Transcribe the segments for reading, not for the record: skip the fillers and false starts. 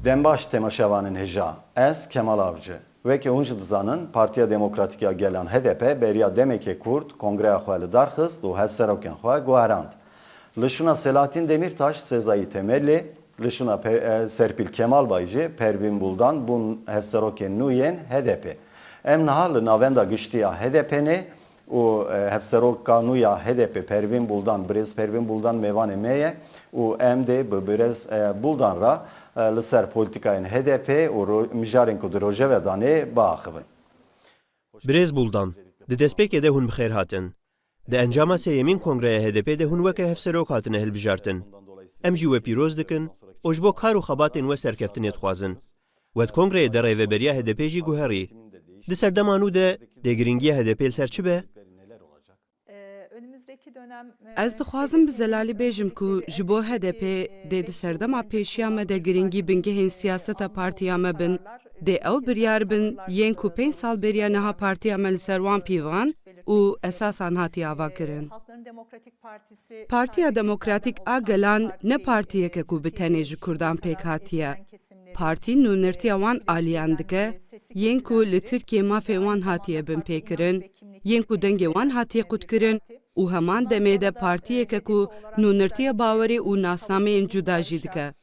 Dembaş temaşevanın heja. Ez Kemal Avcı. Veke hunj dizanın Partiya Demokratike gelen HDP beriya demeke Kurt kongreya xwe li darxist û hevserokên xwe guherand. Li şûna Selahattin Demirtaş sezayî temelli, li şûna Serpil Kemalbay jî Pervin Buldan bûn hevserokên nû yên HDP. Em niha li navenda giştiya HDP'nê û hevseroka nû ya HDP Pervin Buldan, Birêz Pervin Buldan mêvanê me ye û em dê bi Birêz Buldan ra li ser polîtikayên HDP û mijarên ku di Rojava danê biaxivin. Birêz Buldan, di destpêkê de hûn bi xêr hatin. Di encama sêyemîn kongreya HDP de hûn weke hevserok hatine hilbijartin. Em jî we pîroz dikin û ji bo kar û xebatên we serkeftinê dixwazin. We di kongreyê de rêveberiya HDP jî guherî. Di serdema nû de dêgiringiya HDP li ser çi be? Ez dixwazim bi zelalî bêjim ku ji bo HDP dê di serdema pêşiya me de giringî bingehên siyaseta partiya me bin, dê ew biryar bin yên ku 5 sal bêriya niha partiya me li ser wan pîvan û esasan hatiye avakirin. Partiya Demokratîk a Gelan ne partiyeke ku bi tenê ji Kurdan pêk hatiye. Partî nûnirtiya wan aliyan dike, yên ku li Tirkiye mafê wan hatiye bin pêkirin, yên ku dengê wan hatiye qutkirin û heman demê de partiyeke ku nûnirtiya bawerê û nasnameyên cuda jî dike.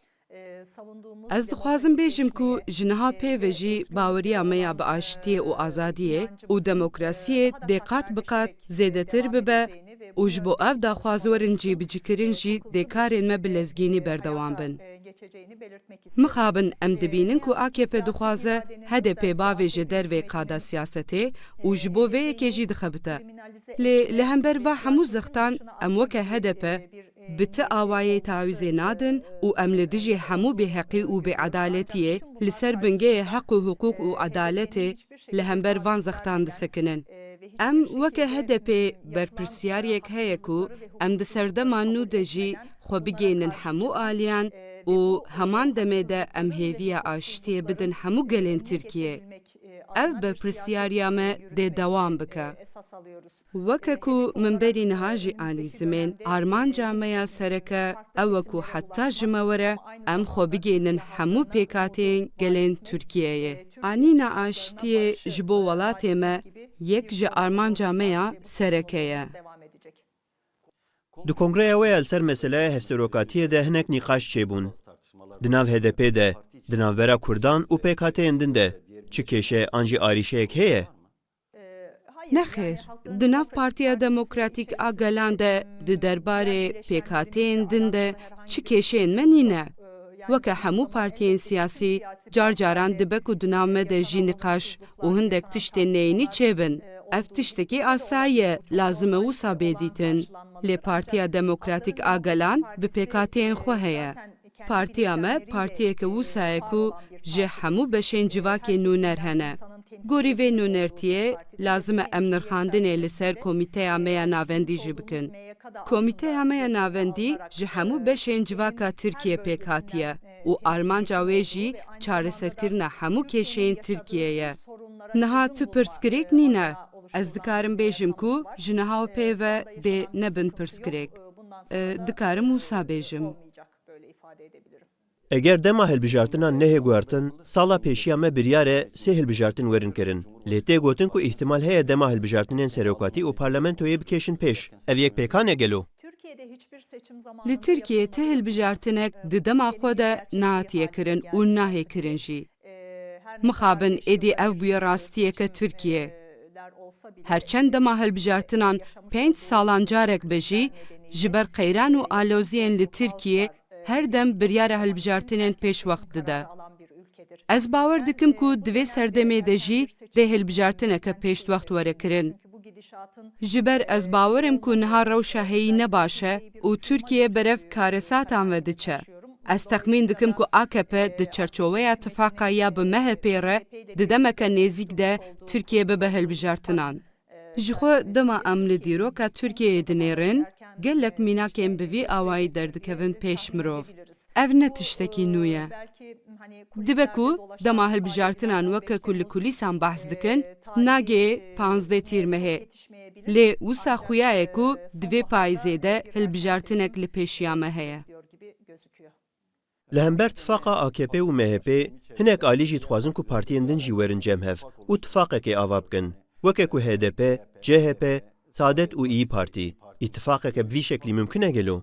Ez dixwazim bêjim ku ji niha pêve jî baweriya me ya bi aşitiyê û azadiyê û demokrasiyê dê qat bi qat zêdetir bibe û ji bo ev daxwazwerên cîbicîkirin jî dê karên me bi lezgînî berdewam bin. Mixabin em dibînin ku AKP dixwaze HDP bavê ji dervê qada siyasetê û ji bo vê yekê jî dixebite. Lê li hember ve hemû zextan em weke HDP bi ti awayê tawîzê nadin û em li dijî hemû bêheqî û bêedaletiyê li ser bingehê heq û hukûk û adaletê li hember van zextan disekinin. Em weke HDP berpirsyariyek heye ku em di serdema nû de jî xwe bigênin hemû aliyan û heman demê de em hêviya aşitiyê bidin hemû gelên Tirkiye. Ev berpirsyariya me dê dewam bike. Weke ku minberî niha jî anîzimên armanca me ya sereke ew ku heta ji me were em xwe bigênin hemû pêkhateyên gelên Tirkiyeyê. Anîna aşitiyê ji bo welatê me yek ji armanca me ya sereke ye. Di kongreya we ya li ser meseleya hevserokatiyê de hinek nîqaş çêbûn. Di nav HDP de, di navbera Kurdan û pêkhateyên din de çi kêşe an jî arîşeyek heye? Nexêr, di nav Partiya Demokratîk a Gelan de di derbarê pêkhateyên din de çi kêşeyên me nîne. Weke hemû partiyên siyasî car caran dibe ku di nav me de jî nîqaş û hindek tiştên neyînî çêbin. Ev tiştekî asayî ye, lazim e wisa bêdîtin. Lê Partiya Demokratîk a Gelan bi pêkhateyên xwe heye. Partiya me partiyeke wisa ye ku ji hemû beşên civakê nûner hene. Gorî vê nûnertiyê lazim e em nirxandinê li ser komîteya me ya navendî jî bikin. Komîteya me ya navendî ji hemû beşên civaka Tirkiye pêk hatiye û armanca wê jî çareserkirina hemû kêşeyên Tirkiye ye. Niha tu pirskirêk nîne. Ez dikarim bêjim ku ji niha pêve dê nebin pirskirêk. Dikarim wisa bêjim. Eger dema hilbijartina nehê guhertin, sala pêşiya me biryar e sê hilbijartin werin kirin. Lê tê gotin ku îhtimal heye dema hilbijartinên serokatî û parlamentoyê bikêşin pêş. Ev yek pêkan e gelo? Li Tirkiye ti hilbijartinek di dema xwe de nehatiye kirin û nahê kirin jî. Mixabin êdî ev bûye rastiyeke Tirkiye. Herçend dema hilbijartinan 5 salan carek be jî, ji ber qeyran û aloziyên li Tirkiye her dem biryara hilbijartinên pêşwext dide. Ez bawer dikim ku divê serdemê de jî dê hilbijartineke pêşwext were kirin. Ji ber ez bawerim ku niha rewşa heyî nebaş e û Tirkiye berev karesatan ve diçe. Ez texmîn dikim ku AKP di çerçoveya tifaka ya bi MHP re di demeke nêzik de Tirkiye bibe hilbijartinan. Ji xwe dema em li dîroka Tirkiyeyê dinêrin, gelek mînakên bi vî awayî derdikevin pêş mirov. Ev ne tiştekî nû ye. Dibe ku dema hilbijartinan weke ku li kulîsan behs dikin, nagê 15 tîrmehê. Lê wisa xuya ye ku divê payîzê de hilbijartinek li pêşiya me heye. لهمبر اتفاقا AKP و MHP هنک آلی جی دخوازن کو پارتیین دن جی ورن جمع هف و اتفاقه که آوا بکن وکه کو HDP، CHP، سعادت و ای پارتی اتفاقه که بوی شکلی ممکنه گلو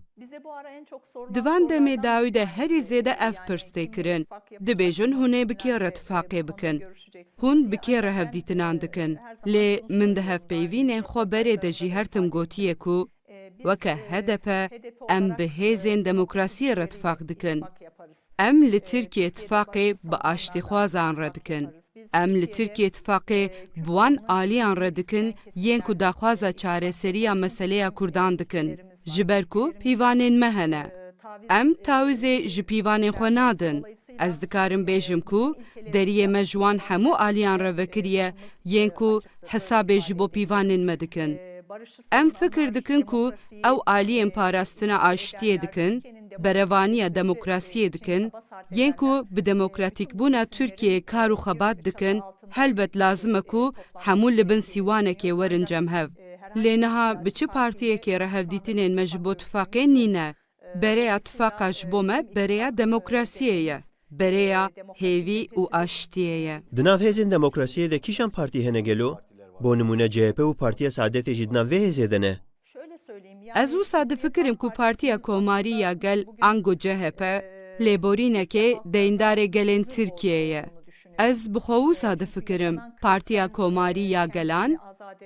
Divan demê dawî de herî zêde ev pirstê kirin. Dibêjin hûn ê bi kê re tifaqê bikin. Hûn bi kê re hevdîtinan dikin. Lê min di hevpeyvînên xwe berê de jî her tim gotiye ku weke HDP em bi hêzên demokrasiyê re tifaq dikin. Em li Tirkiye tifaqê bi aştîxwazan re dikin. Em li Tirkiye tifaqê bi wan aliyan re dikin yên ku daxwaza çareseriya meseleya Kurdan dikin. Ji ber ku pîvanên me hene. Em tawîzê ji pîvanên xwe nadin. Ez dikarim bêjim ku deriyê me ji wan hemû aliyan re vekiriye yên ku hesabê ji bo pîvanên me dikin. Em fikir dikin ku ew aliyên parastina aştiyê dikin, berevaniya demokrasiyê dikin, yên ku bi demokratîkbûna Tirkiyeyê kar û xebat dikin, helbet lazim e ku hemû li bin sîwanekê werin cemhev. Lê niha bi çi partiyekê re hevdîtinên me ji bo tifaqê nîne. Bereya tifaqa ji bo me bereya demokrasiyê ye. Bereya hêvî û aştiyê ye. Di nav hêzên demokrasiyê de kîjan partî hene gelo? Bo nimûne CHP û Partiya Saadetê jî di nav vê hêzê de ne? Ez wisa difikirim ku Partiya Komarî ya gel ango CHP lêborînekê deyindarê gelên Tirkiyeyê ye. Ez bi xwe wisa difikirim Partiya Komarî ya gelan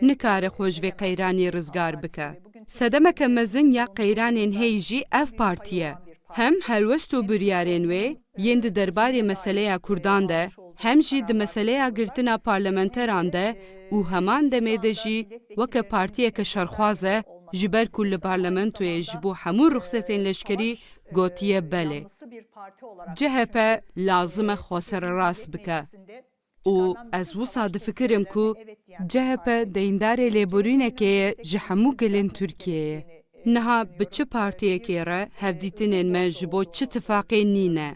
nikare xwe ji vê qeyranî rizgar bike. Sedemeke mezin ya qeyranên hey jî ev partiye. Hem helwest û biryarên wê yên di derbarê meseleya Kurdan de, hem jî di meseleya girtina parlamenteran de û heman demê de jî weke partiyeke şerxwaz e ji ber ku li parlamentoyê ji bo hemû rixsetên leşkerî gotiye belê. CHP lazim e xwesererast bike. û ez wisa difikirim ku CHP deyindarê lêborînekê ye ji hemû gelên Tirkiyeyê. Niha bi çi partiyekê re hevdîtinên me ji bo çi tifaqê nîne.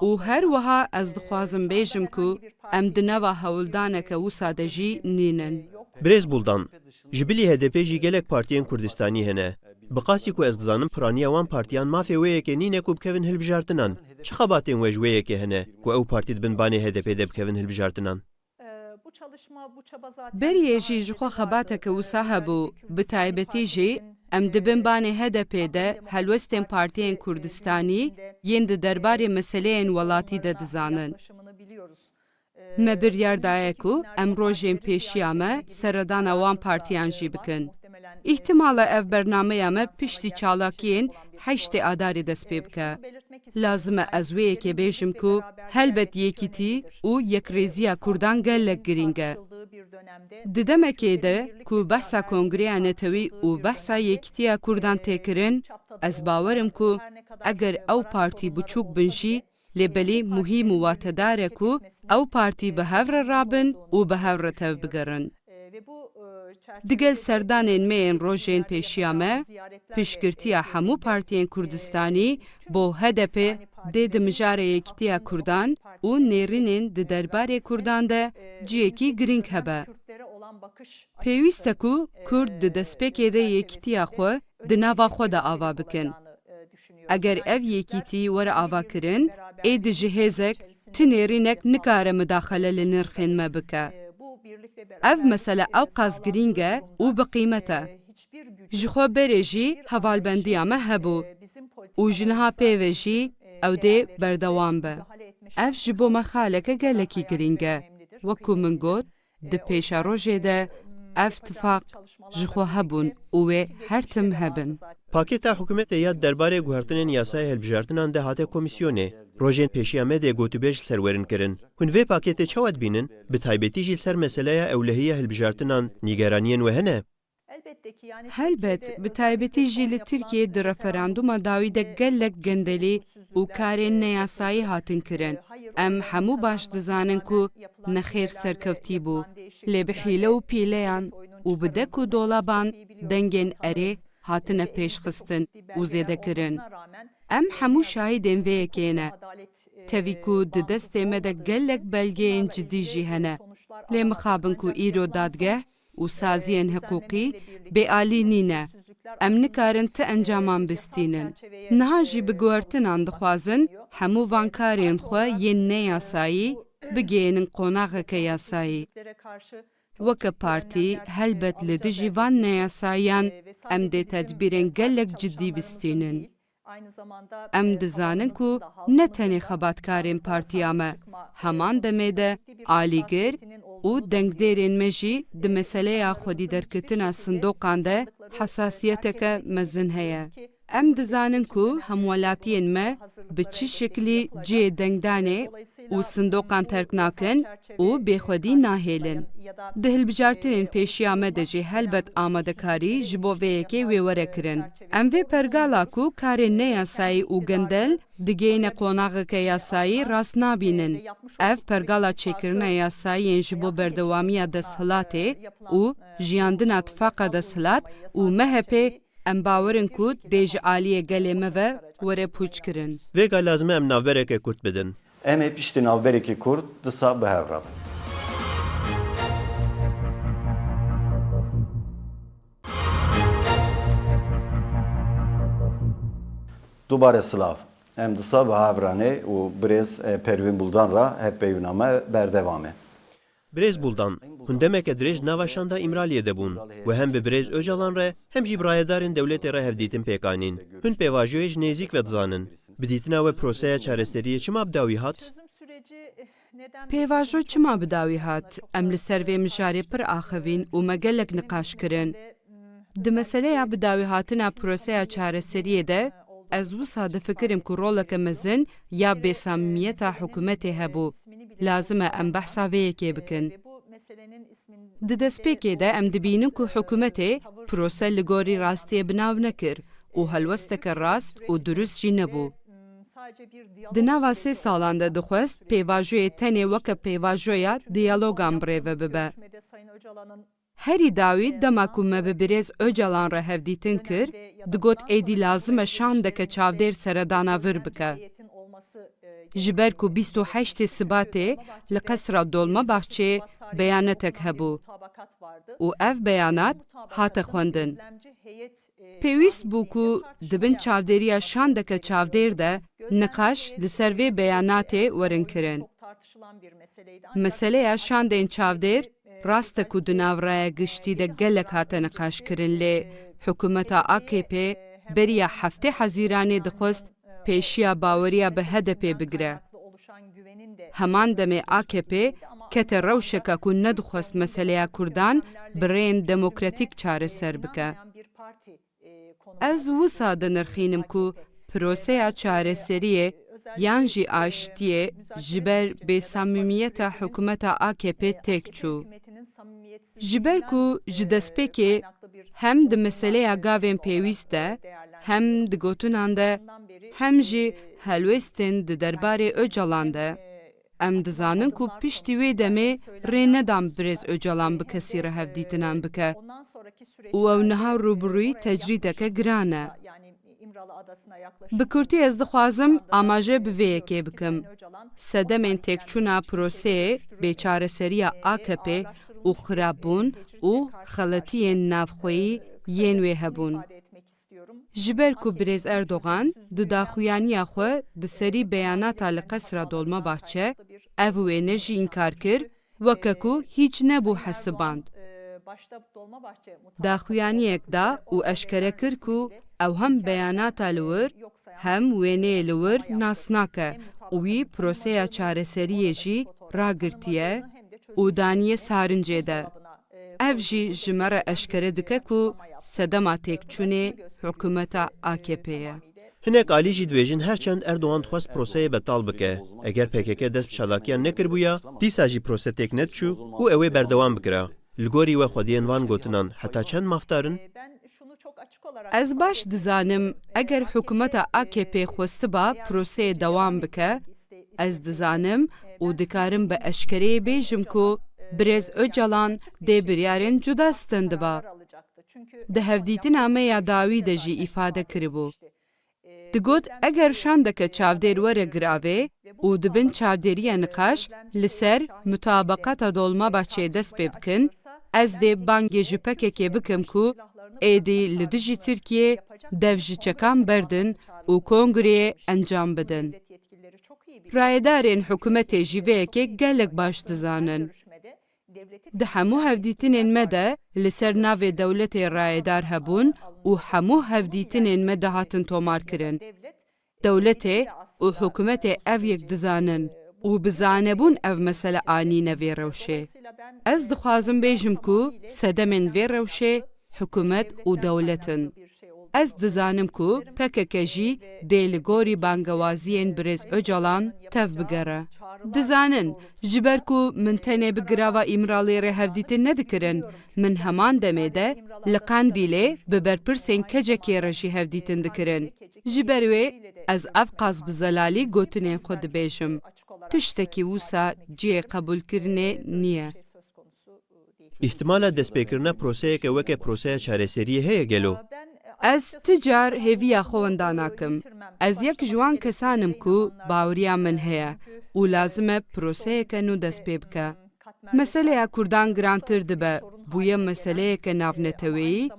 û her wiha ez dixwazim bêjim ku em di neva hewildaneke wisa de jî nînin. Birêz Buldan, ji bilî HDP jî gelek partiyên Kurdistanî hene. Bi qasî ku ez dizanim piraniya wan partiyan mafê wêyekê nîne ku bikevin hilbijartinan. Çi xebatên we ji wêyekê hene ku ew partî dibin banê HDP de bikevin hilbijartinan? Beriyê jî ji xwe xebateke wisa hebû, bi taybetî jî em dibin banê HDP de helwestên partiyên Kurdistanî yên di derbarê meseleyên welatî de dizanin. Me biryar daye ku em rojên pêşiya me seredana wan partiyan jî bikin. İhtimala ev bernameya me piştî çalakiyên heştê adarê dest pê bike. Lazim e ez wê yekê bêjim ku helbet yekîtî û yekrêziya Kurdan gelek giring e. Di demekê de ku behsa Kongreya Netewî û behsa yekîtiya Kurdan têkirin, ez bawerim ku eger ew partî biçûk bin jî lêbelî muhîm û watedar e ku ew partî bi hev re rabin û bi hev re tev bigerin. Digel serdanên me yên rojên pêşiya me, piştgirtiya hemû partiyên Kurdistanî bo HDP dê di mijarê yekîtiya Kurdan û nêrînên di derbarê Kurdan de ciyekî giring hebe. Pêwîst e ku Kurd di destpêkê de yekîtiya xwe di nava xwe de ava bikin. Eger ev yekîtî were avakirin, ê di ji hêzek ti nêrînek nikare midaxele li nirxên me bike. Ev mesele ew qas giring e û bi qîmet e. Ji xwe berê jî hevalbendiya me hebû û ji niha pêvê jî ew dê berdewam be. Ev ji bo me xaleke gelekî giring e. Wekû min got, di pêşa rojê de ev tifaq ji xwe hebûn û wê her tim hebin. Pakêta hikûmetê ya derbarê guhertinên yasayê hilbijartinan de hate komîsyonê. Rojên pêşiya me de gotûbêj li ser werin kirin. Hûn vê pakêtê çawa dibînin? Bi taybetî jî li ser meseleya ewlehiya hilbijartinan nîgeraniyên we hene? Helbet, bi taybetî jî li Tirkiyeyê di referanduma dawî de gelek gendelî û karên neyasayî hatin kirin. Em hemû baş dizanin ku nexêr serkevtî bû. Lê bi hîle û pîleyan û bi dek û dolaban dengên erê hatine pêşxistin û zêdekirin. Em hemû şahîdên vê yekê ne. Tevî ku di destê me de gelek belgeyên cidî jî hene. Lê mixabin ku îro dadgeh û saziyên hiqûqî bêalî nîne em nikarin ti encaman bistînin. Niha jî bi guhertinan dixwazin hemû vankarên xwe yên neyasayî bigênin qonaqeke yasayî. Weke partî helbet li dijî van neyasayiyan em dê tedbîrên gelek ciddî bistînin. Em dizanin ku ne tenê xebatkarên partiya me, heman demê de alîgir û dengdêrên me jî di meseleya xwedî derketina sindoqan de hesasiyeteke mezin heye. Em dizanin ku hemwelatiyên me bi çi şeklî cihê dengdanê û sindoqan terk nakin û bêxwedî nahêlin. Di hilbijartinên pêşiya me de jî helbet amadekarî ji bo vê yekê wê were kirin. Em vê pergala ku karên neyasayî û gendel digihîne qonaqeke yasayî rast nabînin. Ev pergala çêkirina yasayiyên ji bo berdewamiya desthilatê û jiyandina tifaqa desthilat û MHP em bawerin ku dê ji aliyê gelê me ve were pûç kirin. Vêga lazim e em navbereke Kurd bidin. Em ê piştî navberekî Kurd disa bihevra bin. Dubare silav. Em disa bihevranê û birêz Pervîn Buldan ra hep peyvîna me berdewam e. Birêz Buldan, hûn demeke dirêj nava şanda İmraliyê de bûn û hem bi Birêz Öcalan re hem jî birayedarên dewletê re hevdîtin pêkanîn. Hûn pêvajoyê ji nêzik ve dizanin. Bi dîtina we proseya çareseriyê çima bi dawî hat? Pêvajo çima bi dawî hat? Em li ser vê mijarê pir axivîn û me gelek niqaş kirin. Di meseleya bi dawî hatina proseya çareseriyê de ez wisa difikirim ku roleke mezin ya bêsamimiyeta hikûmetê hebû. Lazim e em behsa vê yekê bikin. Di destpêkê de em dibînin ku hikûmetê prose li gorî rastiyê binav nekir û helwesteke rast û durust jî nebû. Di nava sê salan de dixwest pêvajoyê tenê weke pêvajoya diyalogan birêve bibe. Herî dawî dema ku me bi Birêz Öcalan re hevdîtin kir, digot êdî lazim e şandeke çavdêr seredana vir bike. Ji ber ku 28 Sibatê li Qesra Dolmabahçeyê beyanetek hebû û ev beyanat hate xwendin. Pêwîst bû ku dibin çavdêriya şandeke çavdêr de niqaş li ser vê beyanatê werin kirin. Meseleya şandên çavdêr rast e ku di navraya giştî de gelek hate niqaş kirin lê hikûmeta AKP beriya heftê Hezîranê dixwest pêşiya baweriya bi HDP bigire. Heman demê AKP kete rewşeka ku nedixwest meseleya Kurdan bi rêyên demokratîk çareser bike. Ez wisa dinirxînim ku proseya çareseriyê yan jî aştiyê ji ber bêsamimiyeta hikûmeta AKP têk çû. Ji ber ku ji destpêkê hem di meseleya gavên pêwîst de, hem di gotinan de, hem jî helwestên di derbarê Öcalan de, em dizanin ku piştî wê demê rê nedan Birêz Öcalan bi kesî re hevdîtinan bike û ew niha rûbirûyî tecrîdeke giran e. Bi kurtî ez dixwazim amaje bi vê yekê bikim. Sedemên têkçûna proseyê bêçareseriya AKP û xirabûn û xeletiyên navxweyî yên wê hebûn. Ji ber ku Birêz Erdogan di daxuyaniya xwe di serî beyanata li Qesra Dolmabahçe ev wê ne jî înkar kir, weke ku hîç nebû hesiband. Daxuyaniyek da û eşkere kir ku ew hem beyanata li wir hem wêneyê li wir nas nake û wî proseya çareseriyê jî ragirtiye û daniye sarincê de. Ev jî ji me re eşkere dike ku sedema têkçûnê hikûmeta AKP ye. Hinek alî jî dibêjin herçend Erdogan dixwest proseyê betal bike. Eger PKK dest bi şalakiyan nekiribûya, dîsa jî prose têk netçû û ew ê berdewam bikira. Li gorî we xwediyên van gotinan heta çend mafdarin? Ez baş dizanim eger hikûmeta AKP xwestiba proseyê dewam bike, ez dizanim û dikarim bi eşkereyê bêjim ku Birêz Öcalan dê biryarên cuda stin diba. Di hevdîtina me ya dawî de jî îfade kiribû. Digot eger şandeke çavdêr were giravê û dibin çavdêriya niqaş li ser mutabaqata Dolmabahçeyê dest pê bikin, Ez dê bangê ji pekekê bikim ku êdî li dijî Tirkiye dev ji çekan berdin û kongreyê encam bidin. Rayedarên hikûmetê jî vê yekê gelek baş dizanin. Di hemû hevdîtinên me de li ser navê dewletê rayedar hebûn û hemû hevdîtinên me de hatin tomarkirin. Dewletê û hikûmetê ev yek dizanin û bizanebûn ev mesele anîne vê rewşê. Ez dixwazim bêjim ku sedemên vê rewşê hikûmet û dewletin. Ez dizanim ku PKK jî dê li gorî bangewaziyên Birêz Öcalan tev bigere. Dizanin, ji ber ku min tenê bi girava îmiralê re hevdîtin nedikirin, min heman demê de li Qandîlê bi berpirsên kecekê re jî hevdîtin dikirin. Ji ber wê ez ev qas bi zelalî gotinên xwe dibêjim. Tiştekî wisa cihê qebûlkirinê niye. احتمالا destpêkirina proseyeke weke proseya çareseriyê heye gelo. Ez ti car hêviya xwe wenda nakim. Ez yek ji wan kesanim ku baweriya min heye û lazim e proseyeke nû dest pê bike. Meseleya Kurdan girantir dibe, bûye meseleyeke navneteweyî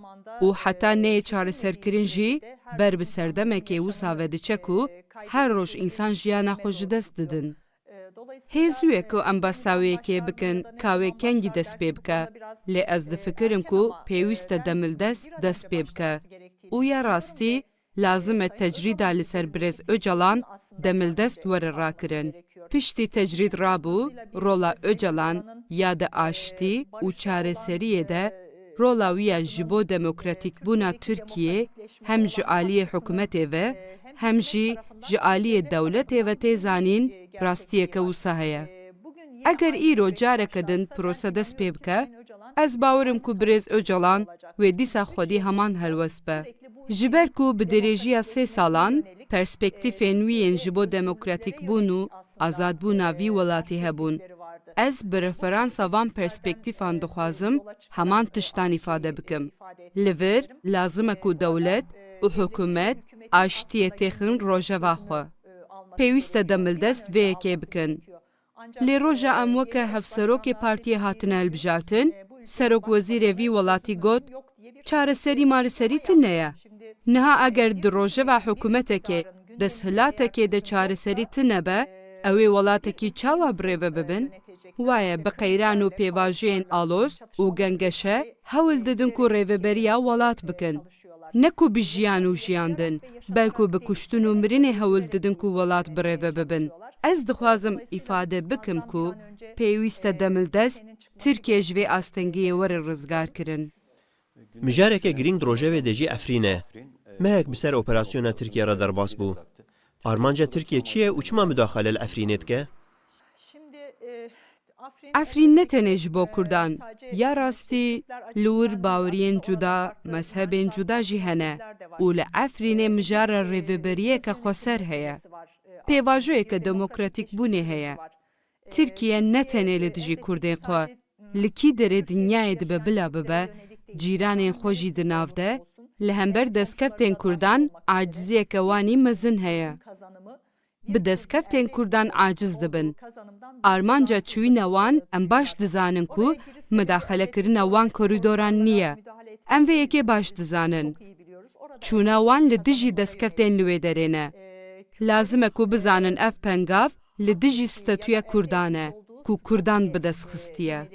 û heta neyê çareserkirin jî ber bi serdemekê wisa vediçe ku her roj însan jiyana xwe ji dest didin. Hêzûye ku em basawiyekê bikin kawê kengî dest pê bike, lê ez difikirim ku pêwîst e demildest dest pê bike. û ya rastî lazim e tecrîda li ser Birêz Öcalan demildest were rakirin. Piştî tecrîd rabû, rola Öcalan ya de aştî û çareseriyê de rola wî ya ji bo demokratîkbûna Tirkiye hem ji aliyê hikûmetê ve hem jî ji aliyê dewletê ve tê zanîn rastiyeke wisa heye. Eger îro careke din prose dest pê bike, ez bawerim ku Birêz Öcalan wê dîsa xwedî heman helwest be. Ji ber ku bi dirêjiya 3 salan perspektîfên wî yên ji bo demokratîkbûn û azadbûna vî welatî hebûn. Ez bi referansa van perspektîfan dixwazim heman tiştan îfade bikim. Li vir lazim e ku dewlet û hikûmet aştiyê têxin rojeva xwe. Pêwîst e demildest vê yekê bikin. Lê roja em weke hevserokê partiyê hatine hilbijartin, Serokwezîrê vî welatî got, çareserî marîserî tune ye. Niha eger di rojeva hikûmetekê desthilatekê de çareserî tune be, ew ê welatekî çawa birêve bibin? Waye bi qeyran û pêvajiyên alos û gengeşe hewl didin ku rêveberiya welat bikin. Ne ku bi jiyan û jiyandin, belku bi kuştin û mirinê hewl didin ku welat birêve bibin. Ez dixwazim îfade bikim ku pêwîst e demildest Tirkiye ji vê astengiyê were rizgar kirin. Mijareke girîng rojevê de jî Efrîne. Mehek bi ser operasyona Tirkiye re derbas bû. Armanca Tirkiye çi ye û çima müdaxale li Efrînê dike? Efrîn ne tenê ji bo Kurdan, ya rastî li wir baweriyên cuda, mezhebên cuda jî hene û li Efrînê mijara rêveberiyeke xweser heye. Pêvajoyeke demokratîkbûnê heye. Tirkiye ne tenê li dijî Kurdên xwe, li kî derê dinyayê dibe bila bibe, cîranên xwe jî di nav de, li hember destkeftên Kurdan aciziyeke wanî mezin heye. Bi destkeftên Kurdan aciz dibin. Armanca çûyîna wan em baş dizanin ku müdaxalekirina wan korîdoran niye. Em vê yekê baş dizanin. Çûna wan li dijî destkeftên li wê derê ne. Lazim e ku bizanin ev pengav li dijî statûya Kurdan e, ku Kurdan bi dest xistiye.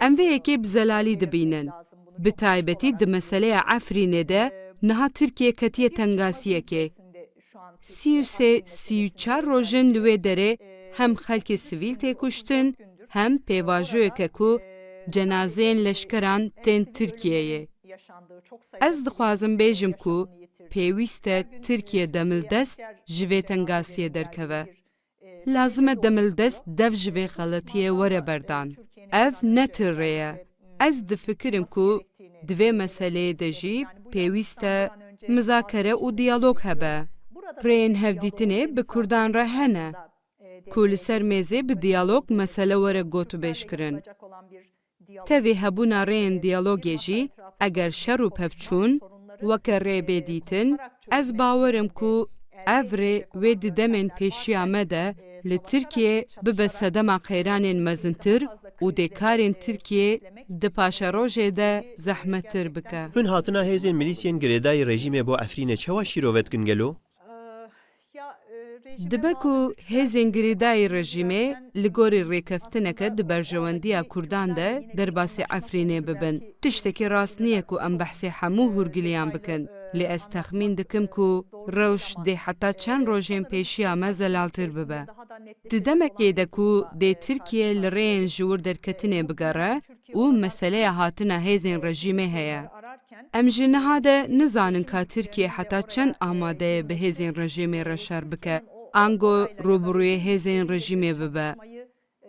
Em vê yekê bi zelalî dibînin. Bi taybetî di meseleya Efrînê de niha Tirkiye ketiye tengasiyekê. 33-34 rojin li wê derê hem xelkê sivîl tê kuştin, hem pêvajoyeke ku cenazeyên leşkeran tên Tirkiyeyê. Ez dixwazim bêjim ku pêwîst e Tirkiye demildest ji vê tengasiyê derkeve. Lazim e demildest dev ji vê xeletiyê were berdan. Ev ne tirrê ye. Ez difikirim ku di vê meseleyê de jî pêwîst e mizakere û diyalog hebe. Rêyên hevdîtinê bi Kurdan re hene. Ku li ser mêzê bi diyalog mesele were gotûbêj kirin. Tevê hebûna rêyên diyalogê jî eger şer û pevçûn weke rêbê dîtin, ez bawerim ku ev rê wê di demên pêşiya me de li Tirkiye bibe sedema qeyranên mezintir û dê karên Tirkiye di paşa rojê de zehmettir bike. Hûn hatina hêzên milîsyên girêdayî rejîmê bo Efrînê çawa şîrovet kin gelo? Dibe ku hêzên girêdayî rejîmê li gorî rêkeftineke di berjewendiya Kurdan de derbasî Efrînê bibin. Tiştekî rast niye ku em behsê hemû hûrgiliyan bikin. Lê ez texmîn dikim ku rewş dê heta çend rojên pêşiya me zelaltir bibe. Di demekê de ku dê Tirkiye li rêyên ji wir derketinê bigere û meseleya hatina hêzên rejîmê heye. Em ji niha de nizanin ka Tirkiye heta çend amade ye bi hêzên rejîmê re şer bike, ango rûbirûyê hêzên rejîmê bibe.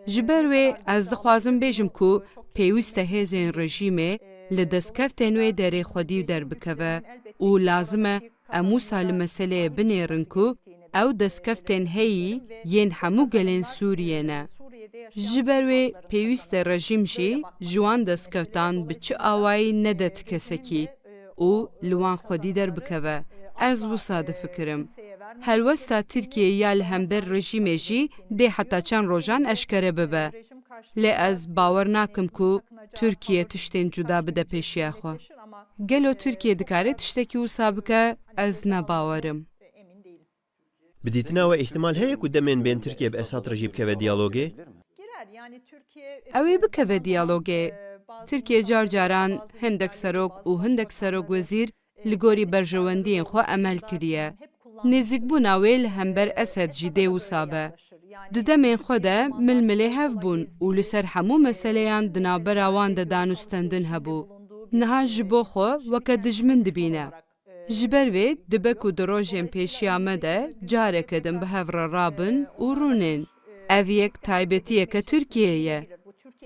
Ji ber wê ez dixwazim bêjim ku pêwîst e hêzên rejîmê li destkeftên wê derê xwedî derbikeve û lazim e em wisa li meseleyê binêrin ku ew destkeftên heyî yên hemû gelên Sûriyê ne. Ji ber wê pêwîst e rejîm jî ji wan destkeftan bi çi awayî nede ti kesekî û li wan xwedî derbikeve. Ez wisa difikirim. Helwesta Tirkiye ya li hember rejîmê jî dê heta çend rojan eşkere bibe. Lê ez bawer nakim ku Tirkiye tiştên cuda bide pêşiya xwe. Gelo Tirkiye dikare tiştekî wisa bike, ez nebawerim. Bi dîtina we îhtimal heye ku demên bên Tirkiye bi Esad rejî bikeve diyalogê? Ew ê bikeve diyalogê. Tirkiye car caran hindek serok û hindek serok wezîr li gorî berjewendiyên xwe emel kiriye. Nêzîkbûna wê li hember Esed jî dê wisa be. Di demên xwe de milmilê hev bûn û li ser hemû meseleyan di navbera wan de danûstendin hebû. Niha ji bo xwe weke dijmin dibîne. Ji ber wê dibe ku di rojên pêşiya me de careke din bi hev re rabin û rûnên. Ev yek taybetiyeke Tirkiye ye.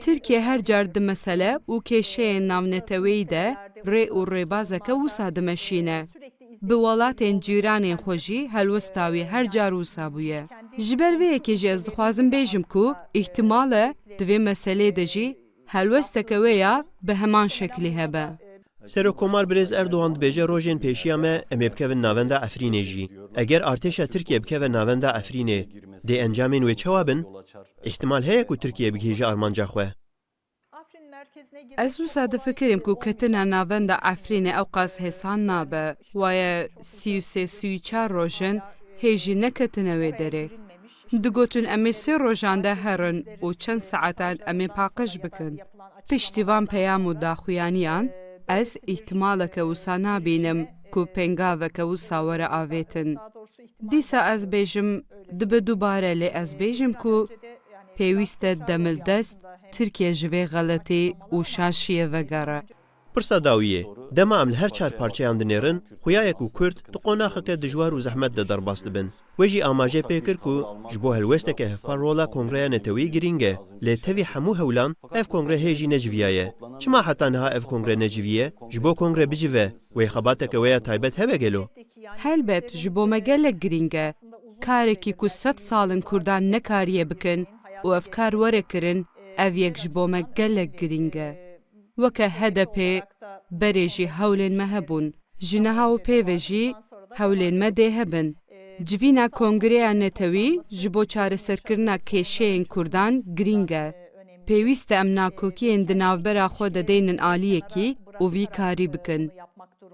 Tirkiye her car di mesele û kêşeyên navneteweyî de rê û rêbazeke wisa dimeşîne. Bi welatên cîranên xwe jî helwesta wî her car wisa bûye. Ji ber vê yekê jî ez dixwazim bêjim ku îhtimal e di vê meselê de jî helwesteke wê ya bi heman şeklî hebe. Serokkomar Birêz Erdogan dibêje rojên pêşiya me em ê bikevin navenda Efrînê jî. Eger artêşa Tirkiye bikeve navenda Efrînê, dê encamên wê çawa bin? İhtimal heye ku Tirkiye bigihêje armanca xwe. Ez wisa difikirim ku ketina navenda Efrînê ew qas hêsan nabe. Waye 33-34 rojin hêjî neketine wê derê. Digotin em ê sê rojan de herin û çend saetan em ê paqij bikin. Piştîvan peyam û daxuyaniyan, ez îhtimaleke wisa nabînim ku pêngaveke wisa were avêtin. Dîsa ez bêjim dibe dubare lê ez bêjim ku pêwîst e demildest Tirkiye ji vê xeletî û şaşiyê vegere. Pirsa dawiyê, dema em li her çar parçeyan dinêrin, xuyayek û Kurd di qonaxeke dijwar û zehmet de derbas dibin. Wê jî amajê pê kir ku ji bo helwesteke hevpar rola Kongreya Netewî girîng e. Lê tevî hemû hewlan ev kongre hêjî neciviyaye. Çima heta niha ev kongre neciviye? Ji bo kongre bicive, wê xebateke wê ya taybet hebe gelo? Helbet ji bo me gelek girîng e. Karekî ku 100 salin Kurdan nekariye bikin û ev kar were kirin, ev yek ji bo me gelek girîng e. Weke HDP berê jî hewlên me hebûn. Ji niha û pêve jî hewlên me dê hebin. Civîna Kongreya Netewî ji bo çareserkirina kêşeyên Kurdan girîng e. Pêwîst e em nakokiyên di navbera xwe de deynin aliyekî û vî karî bikin.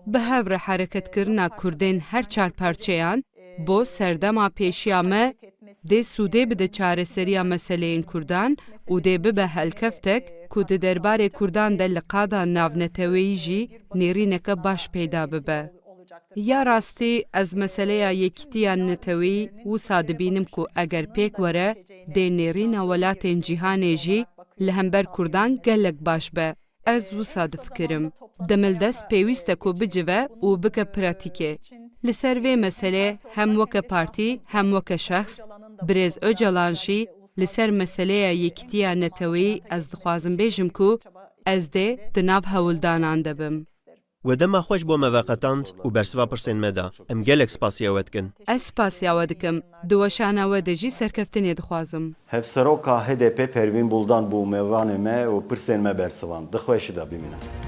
Bi hev re hereketkirina Kurdên her çar parçeyan bo serdema pêşiya me dê sûdê bide çareseriya meseleyên Kurdan û dê bibe helkeftek ku di derbarê Kurdan de li qada navneteweyî jî nêrîneke baş peyda bibe. Ya rastî ez meseleya yekîtiya netewî wisa dibînim ku eger pêk were dê nêrîna welatên cîhanê jî li hember Kurdan gelek baş be. Ez wisa difikirim. Demildest pêwîst e ku bicive û bike pratîkê. Li ser vê meselê hem weke partî hem weke şexs, Birêz Öcalan jî li ser meseleya yekîtiya netewî ez dixwazim bêjim ku ez dê di nav hewildanan de bim. We dema xweş bo me veqetand û bersiva pirsên me da. Em gelek spasiya we dikin. Ez spasiya we dikim. Di weşana we de jî serkeftinê dixwazim. Hevseroka HDP Pervîn Buldan bû mêvanê me û pirsên me bersivan. Dixweşî da bimîne.